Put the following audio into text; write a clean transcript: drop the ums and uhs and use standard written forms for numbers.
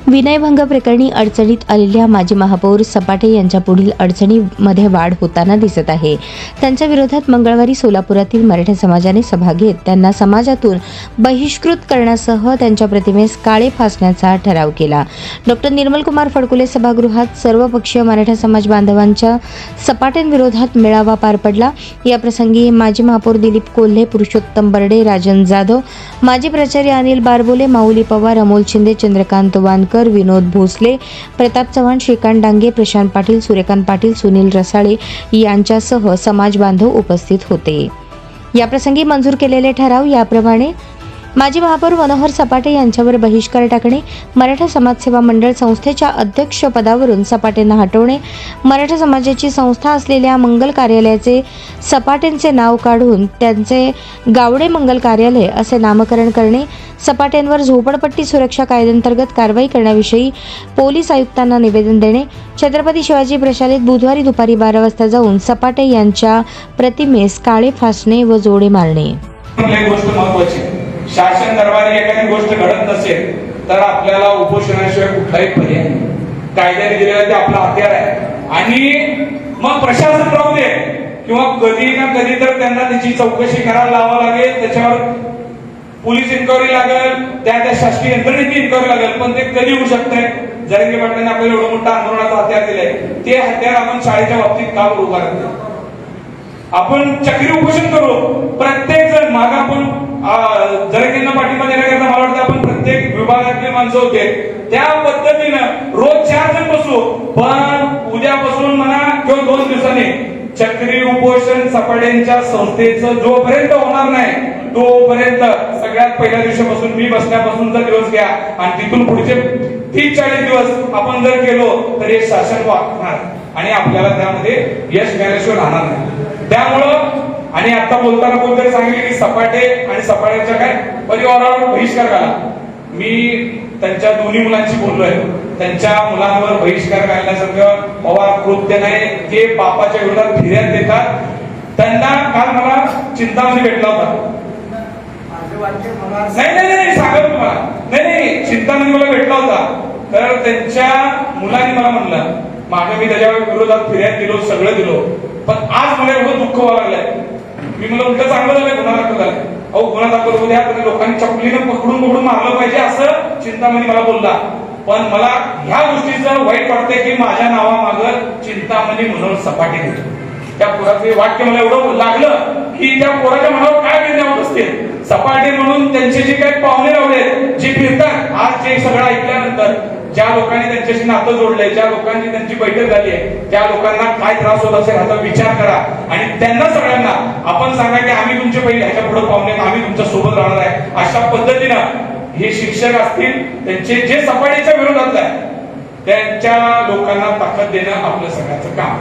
विनयभंग प्रकरणी अडचणीत आलेल्या माजी महापौर सपाटे यांच्या पुढील अडचणीमध्ये वाढ होताना दिसत आहे। त्यांच्या विरोधात मंगळवारी सोलापुरातील मराठा समाजाने सभा घेत त्यांना समाजातून बहिष्कृत करण्यासह त्यांच्या प्रतिमेस काळे फासण्याचा ठराव केला। डॉक्टर निर्मलकुमार फडकुले सभागृहात सर्वपक्षीय मराठा समाज बांधवांच्या सपाटेंविरोधात मेळावा पार पडला। या प्रसंगी माजी महापौर दिलीप कोल्हे, पुरुषोत्तम बर्डे, राजन जाधव, माजी प्राचार्य अनिल बारबोले, माऊली पवार, अमोल शिंदे, चंद्रकांत वानकर, विनोद भोसले, प्रताप चव्हाण, श्रीकांत डांगे, प्रशांत पाटील, सूर्यकांत पाटील, सुनील रसाळे यांच्यासह समाज बांधव उपस्थित होते। या प्रसंगी मंजूर केलेले ठराव याप्रमाणे: माजी महापौर मनोहर सपाटे यांच्यावर बहिष्कार टाकणे, मराठा समाजसेवा मंडळ संस्थेच्या अध्यक्षपदावरून सपाटेंना हटवणे, मराठा समाजाची संस्था असलेल्या मंगल कार्यालयाचे सपाटेंचे नाव काढून त्यांचे गावडे मंगल कार्यालय असे नामकरण करणे, सपाटेंवर झोपडपट्टी सुरक्षा कायद्याअंतर्गत कारवाई करण्याविषयी पोलीस आयुक्तांना निवेदन देणे, छत्रपती शिवाजी प्रशालेत बुधवारी दुपारी 12 वाजता जाऊन सपाटे यांच्या प्रतिमेस काळे फासणे व जोडे मारणे। शासन दरबारी एखादी गोष्ट घडत नसेल तर आपल्याला उपोषणाशिवाय कुठलाही पर्याय नाही। कायद्याने दिलेलं ते आपलं हत्यार आहे आणि मग प्रशासन राहू दे किंवा कधी ना कधी तर त्यांना त्याची चौकशी करायला लावावं लागेल, त्याच्यावर पोलीस इन्क्वायरी लागेल, त्या शासकीय यंत्रणेची इन्क्वायरी लागेल, पण ते कधी होऊ शकतंय? जरंगे पाटलांनी आपल्याला एवढं मोठं आंदोलनाचं हत्यार दिलंय, ते हत्यार आपण शाळेच्या बाबतीत का उभा करतो? आपण चक्री उपोषण करू, प्रत्येक जण माग आपण जरंगेंना पाठिंबा देण्याकरता मला वाटतं आपण प्रत्येक विभागातले माणसं होते त्या पद्धतीनं रोज 4 जण बसू, पण उद्यापासून म्हणा किंवा 2 दिवसांनी चक्री उपोषण सपाटेंच्या संस्थेचं जोपर्यंत होणार नाही तोपर्यंत सगळ्यात पहिल्या दिवसापासून मी बसण्यापासूनचा दिवस घ्या आणि तिथून पुढचे 30-40 दिवस आपण जर केलो तर हे शासन वागणार आणि आपल्याला त्यामध्ये यश मिळाल्याशिवाय राहणार नाही। त्यामुळं आणि आता बोलताना कोणतरी सांगितले की सपाटे आणि सपाट्याच्या काय परिवारावर बहिष्कार घाला। मी त्यांच्या दोन्ही मुलांशी बोललोय, त्यांच्या मुलांवर बहिष्कार घालण्यासारखं पवार कृत्य नाही। ते बापाच्या विरोधात फिर्याद देतात। त्यांना काल मला चिंतामणी भेटला होता, नाही सांगतो तुम्हाला, नाही चिंतामणी मला भेटला होता, तर त्यांच्या मुलांनी मला म्हणलं मागे मी त्याच्या विरोधात फिर्याद दिलो, सगळं दिलो, पण आज मला एवढं दुःख व्हायला लागलंय। मी मला उलट चांगलं झालंय, गुन्हा दाखल झालाय, अहो गुन्हा दाखल होऊ द्या, पण लोकांनी चपलीनं पकडून मारलं पाहिजे असं चिंतामणी मला बोलला। पण मला ह्या गोष्टीचं वाईट वाटतंय की माझ्या नावामागं चिंतामणी मनोहर सपाटे देतो। त्या पोराचे वाक्य मला एवढं लागलं की त्या पोराच्या मनावर काय वेदना होत असतील। सपाटे म्हणून त्यांचे जे काही पाहुणे रावले जे फिरतात, आज जे सगळं ऐकल्यानंतर ज्या लोकांनी त्यांच्याशी नातं जोडलंय, ज्या लोकांची त्यांची बैठक झाली आहे, त्या लोकांना काय त्रास होत असेल ह्याचा विचार करा आणि त्यांना सगळ्यांना आपण सांगा की आम्ही तुमचे पहिले ह्याच्या पुढे पाहुणे, आम्ही तुमच्या सोबत राहणार आहे। अशा पद्धतीनं हे शिक्षक असतील, त्यांचे जे सपाटेच्या विरोधात आहे त्यांच्या लोकांना ताकद देणं आपलं सगळ्यांचं काम।